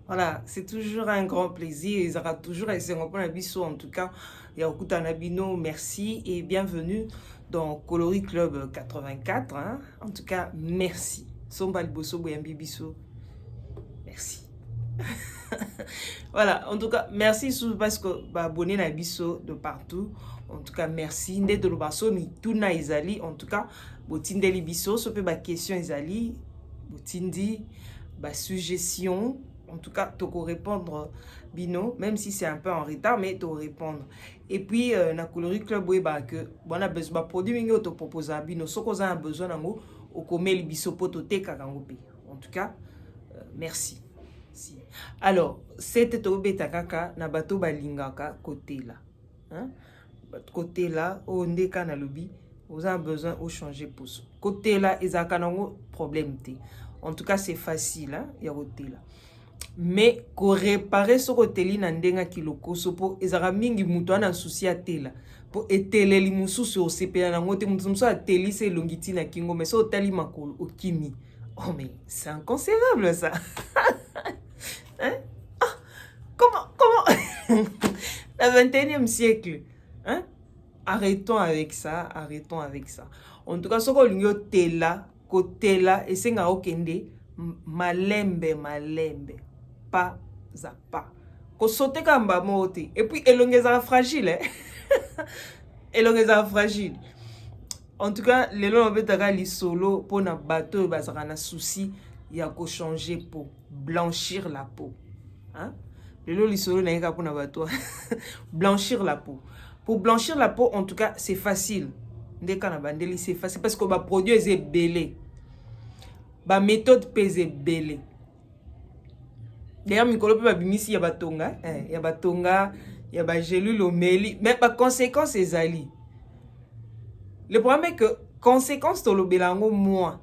Voilà, c'est toujours un grand plaisir. Ils aura toujours essayé de biso. En tout cas, Yakuta Nabino, merci et bienvenue dans Coloris Club 84. Hein. En tout cas, merci. Sombal Bosso Boyambi Biso. Merci. Voilà, en tout cas, merci parce que abonné na biso de partout. En tout cas, merci. Nde de l'obaso mi tuna izali. En tout cas, botindeli biso, so pe ba question izali, botindi, ba suggestion. En tout cas, tu peux répondre bino, même si c'est un peu en retard, mais tu répondre. Et puis, na Coloris Club, oui, que bon, on a besoin de produits, mais tu proposes à bino. Ce qu'on a besoin d'ango, au commet le biso potote kakangopi. En tout cas, merci. Si. Alors, c'était tobeta kaka na bato balingaka côté là. Hein? Côté là, on ndeka na lobi, vous avez besoin de changer pour ça. Côté là, ils ont problème. En tout cas, c'est facile, hein, il y a côté là. Mais ko réparer ce côté li na ndenga kiloko so po ezara mingi mutu ana souci à tela po eteleli mususu o sepela na ngote mutu musu a teli se longiti na kingo mais so tali makolo okimi. Oh mais c'est inconcevable ça. Hein? Ah, comment le 21e siècle, hein? Arrêtons avec ça. En tout cas, ce qu'on y a tela, côté là, et c'est nga okende malembe, pas à pas. Ko sote kamba mote. Et puis elongeza fragile, hein? Elongeza fragile. En tout cas, les gens ont li solo pour na bateau bazara na souci, il y a ko changer peau, blanchir la peau. Hein? Les gens li solo na yeka pour na bateau. Blanchir la peau. Pour blanchir la peau, en tout cas, c'est facile. C'est facile parce que ba produit est belé. Ba méthode pèse belé. D'ailleurs, mikolo pe ba bimisi ya batonga, ya batonga, ya ba gélule omeli, mais par conséquence ezali. Le problème est que conséquence to lo belango moins.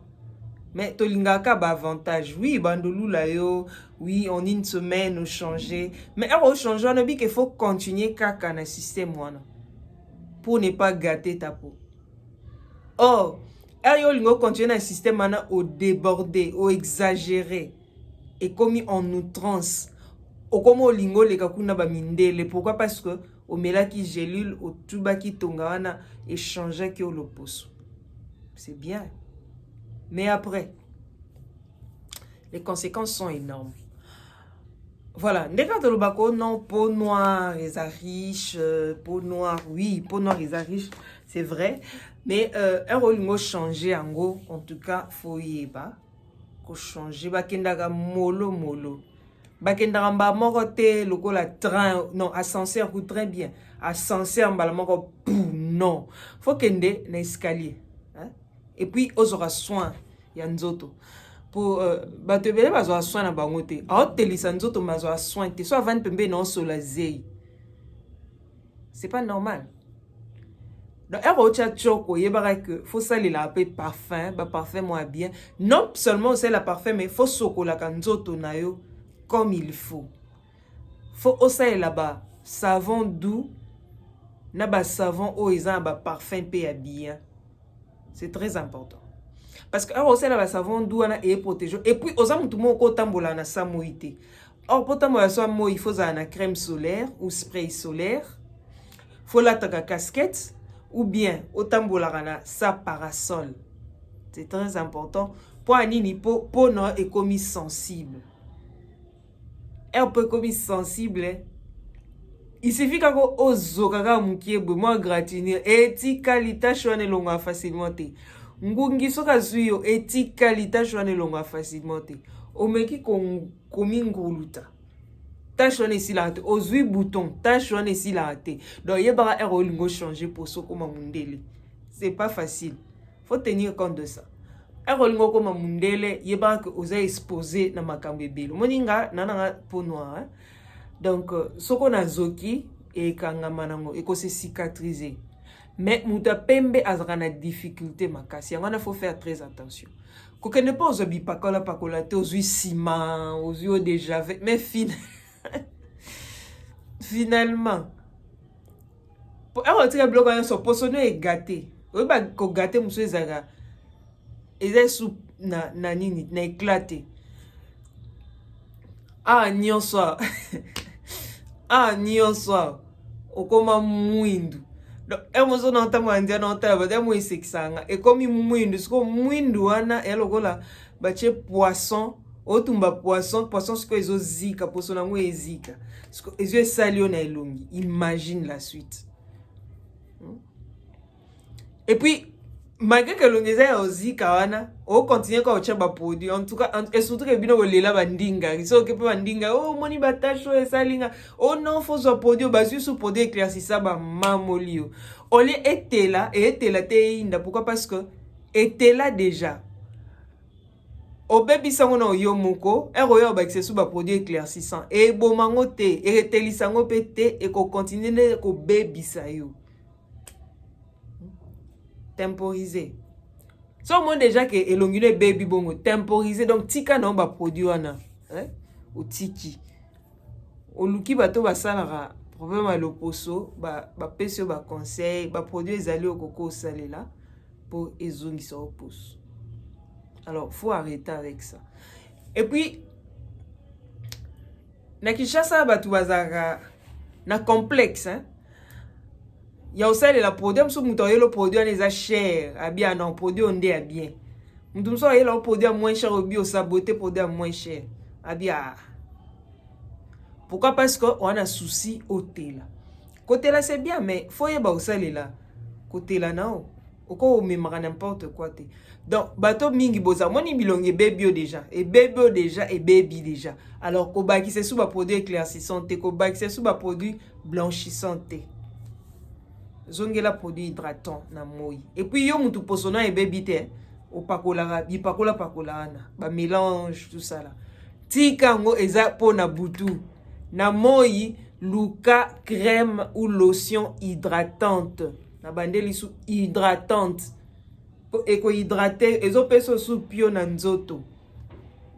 Mais to lingaka ba avantage. Oui, bandolou la yo, oui, en une semaine on changer. Mais on changer, on a dit qu'il faut continuer kaka na système wana. Pour ne pas gâter ta peau. Or, yo lingo continuer na système wana au déborder, au exagérer et commis en outrance. Au comme au lingo le kakuna ba mindele. Pourquoi? Parce que au melaki gélule au tubaki tonga wana échanger ki au loposo. C'est bien. Mais après, les conséquences sont énormes. Voilà. Ndeka de l'obako, non, peau noire, ils sont riches, peau noire, oui, peau noire, ils sont riches, c'est vrai. Mais un rôle changer en gros, en tout cas, faut y pas. Faut changer. Bakendaka molo. Bakendaka mba morote, loko la train, non, ascenseur, ou très bien. Ascenseur, mba la moko, non. Faut kende na escalier. Hein? Et puis, on aura soin. Yanzoto. Pour batebele bazwa soin na bango te. A hotelisa nzoto mazwa soin te. So avant pembe na sola zei. C'est pas normal. Donc ero cha choko yebara que faut saler la pe parfum, ba parfum moi bien. Non seulement c'est la parfum mais faut sokola ka nzoto na yo comme il faut. Faut osaler là-bas savon doux na ba savon o ezan ba parfum pe ya bien. C'est très important. Parce que alors c'est là savon douana et protège et puis aux amutu moko tambola na samoité. Or pour tambola samo il faut une crème solaire ou spray solaire. Faut la taka casquette ou bien au tambola na sa parasol. C'est très important pour anini po no est commis sensible. Un peu commis sensible. Il suffit kako ozo kaka mukiebe moi gratinir et ti kalita chone longa facilement te. Ngungi soka zuyo etika litashwane longa facilement te. Omeki komi nguluta. Tashwane si la te. Ozui bouton. Tashwane si la te. Donc yebara ero lingo changer pour so koma mundele. C'est pas facile. Faut tenir compte de ça. Ero lingo koma mundele yebara que oza exposé na makambe belo. Moninga nananga peau noire. Hein? Donc soko na zoki et kangama nango eko se cicatriser. Mais muta pembe azana difficulté makasi. Il faut faire très attention. Qu'on ne pas aux pakola te aux ciment, aux yeux déjà mais finalement pour un autre bloc on se positionne et gâté. Oui bah ko gâté monsieur Zaga. Et sous na nini na éclaté. nyonso nyonso okoma mwindu. Donc emozo na ntambo andia na ntala ba mo isekisanga ekomi mwindu siko mwindu wana elokola bache poisson otumba poisson siko ezozika poso nango ezika siko ezo esalio na elongi. Imagine la suite. Et puis malgré que l'ongeza ya ozika wana o continue kwa ocha ba produit en tout cas et surtout que bino bolela bandinga so ke pa bandinga moni batasho esalinga non faut so produit basu sous produit éclaircissa ba mamolio oli etela te inda. Pourquoi? Parce que etela déjà o bebi sango na yo moko yo ba sous ba produit éclaircissant et bomango te et etelisango pete et ko continuer ko bebi sa yo temporiser. So moi déjà que elongile baby bongo temporiser donc tika na ba produit wana ou tiki o luki bato ba salara problème à l'opposo ba pesio ba conseil ba produit ezali okoko salela pour ezongisa opposo. Alors faut arrêter avec ça. Et puis na Kinshasa batu bazaka na complexe ya osale la produit mso muto yelo produit eza cher abia non produit onde a bien muto mso yelo produit moins cher obi o saboter produit moins cher abia. Pourquoi? Parce que on a souci côté là c'est bien mais faut yeba osale là côté là non oko memara n'importe quoi te. Donc bato mingi boza moni bilonge baby déjà et baby déjà. Alors ko ba ki c'est sous ba produit éclaircissant te ko ba ki c'est sous ba produit blanchissant te. Zongela produit hydratant na moi. Et puis yo mutu posona et baby te o pakola na ba mélange tout ça là. Tikango eza po na butu na moi luka crème ou lotion hydratante na bandeli sous hydratante et ko hydrater ezo peso sous pio na nzoto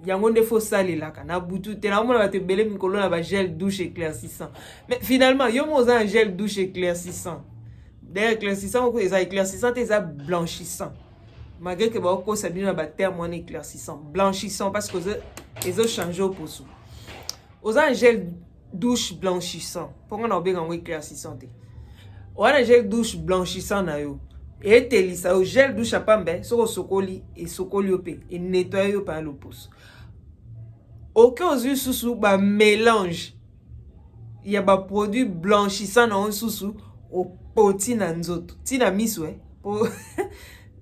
yango nde faut salelaka na butu te na mona ba te belé mikolo na ba gel douche éclaircissant. Mais finalement yo mo za un gel douche éclaircissant. D'ailleurs, éclaircissant, éclaircissant, c'est blanchissant. Malgré que beaucoup ça bien ba terme on éclaircissant, blanchissant parce que ils ont changé au poso. Aux un gel douche blanchissant. Pourquoi on a bien éclaircissant? On a un gel douche blanchissant na yo. Et telisa au gel douche à pambe, so sokoli et sokoli opé et nettoyer par le pouce. Aucun aux yeux sous ba mélange. Il y a ba produit blanchissant na sous au poti na nzoto tina miswe po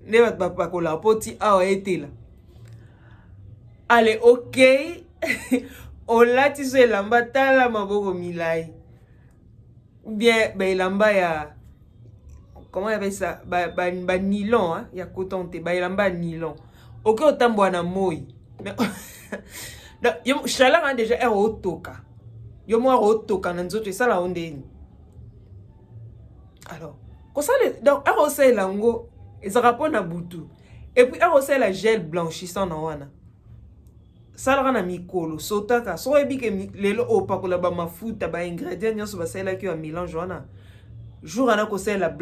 ne bat papa kola poti awa etela. Allez, OK. On lati so elamba tala maboko milai ou bien ba elamba ya comment on appelle ça ba nylon hein ya coton te ba elamba nylon OK otambwa na moi mais yo chaleur déjà est otoka yo mo otoka na nzoto ça la ondeni. Alors, comme ça, donc, on sait l'ango, et ça rapporte na boutou. Et puis, on sait la gel blanchissant na wana. Ça la na mikolo, sotaka, so ebi ke lelo opakola ba mafuta ba ingrédients nyonso ba sala ki a mélange wana. Jour ana ko sait la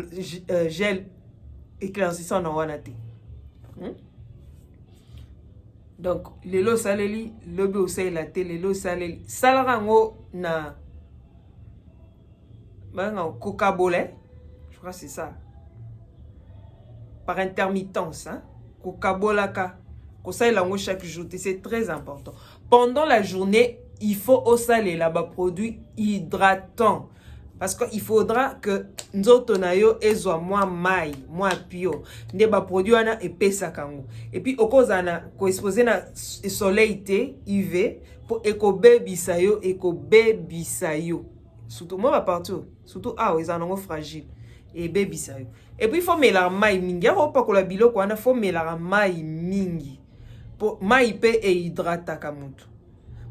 gel éclaircissant na wana te. Donc, lelo saleli, lobi o sait la te, lelo saleli. Salara ngo na coca-bolé. Je crois que c'est ça. Par intermittence, hein. Coca-bolaka. Comme ça, il a chaque jour. C'est très important. Pendant la journée, il faut aussi aller là-bas produits hydratants. Parce qu'il faudra que nzoto na yo ezwa moins mai, moins pio. Ndeba produit wana epesa kango. Et puis okozana ko exposer na soleil te UV pour eko baby sayo, Surtout moi va partout. Surtout ils en ont fragile. Et baby ça. Et puis il faut mettre la maille mingi. Il faut pas que la bilo quoi, il faut mettre la maille mingi. Pour maille pe et hydrata kamutu.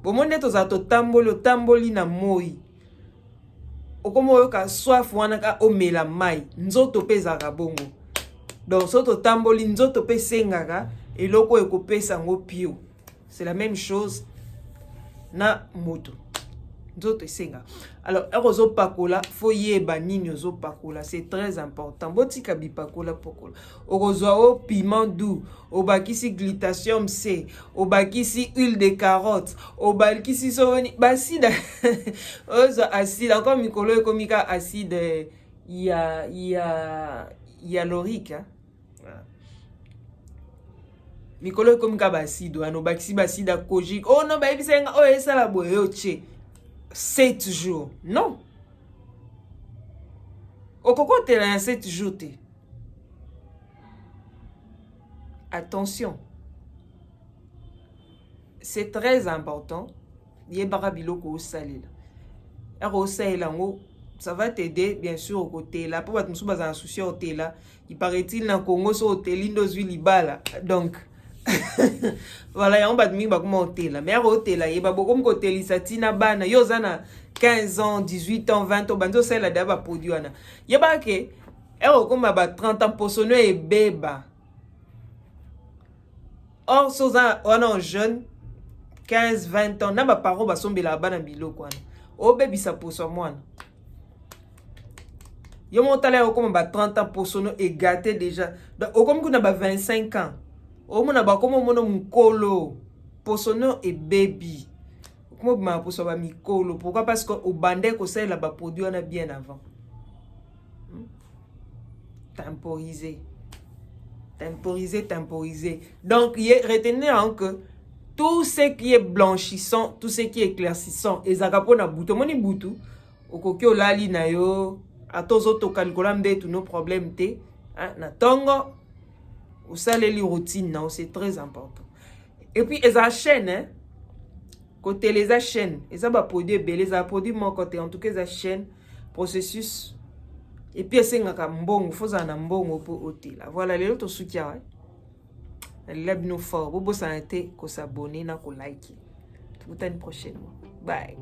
Bon mon neto za to tamboli na moi. Okomo yo ka soif wana ka o me la maille. Nzoto pe za bongo. Donc soto tamboli nzoto pe sengaka et loko ekopesa ngo pio. C'est la même chose na moto. nzoto esenga. Alors erozo pakola faut yeba nini ozo pakola, c'est très important. Botika bipakola pokola orozwa o piment doux, obakisi glutathium C, obakisi huile de carotte, obakisi soni basida ozo acide encore mikolo ekomika acide hyaluronique, hein. Mikolo ekomika baside wana obakisi basida kojique. Oh non, bayebisenga oyo esala boye oche 7 jours. Non. Okoko te na 7 jours te. Attention. C'est très important. Yebara biloko osalela. Ero osalela ngo ça va t'aider bien sûr au côté là. Pour battre musuba za souci au côté là. Il paraît-il na Congo so hôtel indozwi libala. Donc voilà, on bat mingi comment hôtel là. Mais hôtel là, yeba bokom hôtel satina bana yo zana 15 ans, 18 ans, 20 ans, banzo sela daba produit wana. Yeba ke ero koma ba 30 ans posono e beba. Or soza wana jeune 15, 20 ans, na ba parents ba sombela bana biloko wana. O bebi sa poso mwana. Yo montale o koma ba 30 ans posono e gâté déjà. O comme kuna ba 25 ans. O mona ba komo mono mukolo. Posono e baby. Comment ma poso ba mikolo? Pourquoi? Parce que au bandé ko ça la ba produit on a bien avant. Temporiser. Temporiser. Donc retenez que tout ce qui est blanchissant, tout ce qui est éclaircissant, et zakapona buto moni butu, okoki olali na yo, atozo to kalikola mbe tous nos problèmes te, hein, na tongo, ou saleli routine, non, c'est très important. Et puis, les chaînes, hein, côté les chaînes, ils ont produit belé, ils ont produit mon côté, en tout cas, les chaînes, processus, et puis, c'est un mbongo, faut un mbongo pour ôter là. Voilà, les autres soutiens, hein. Lève nous fort, vous s'arrêter, qu'on s'abonne, qu'on like. Tout à une prochaine. Bye.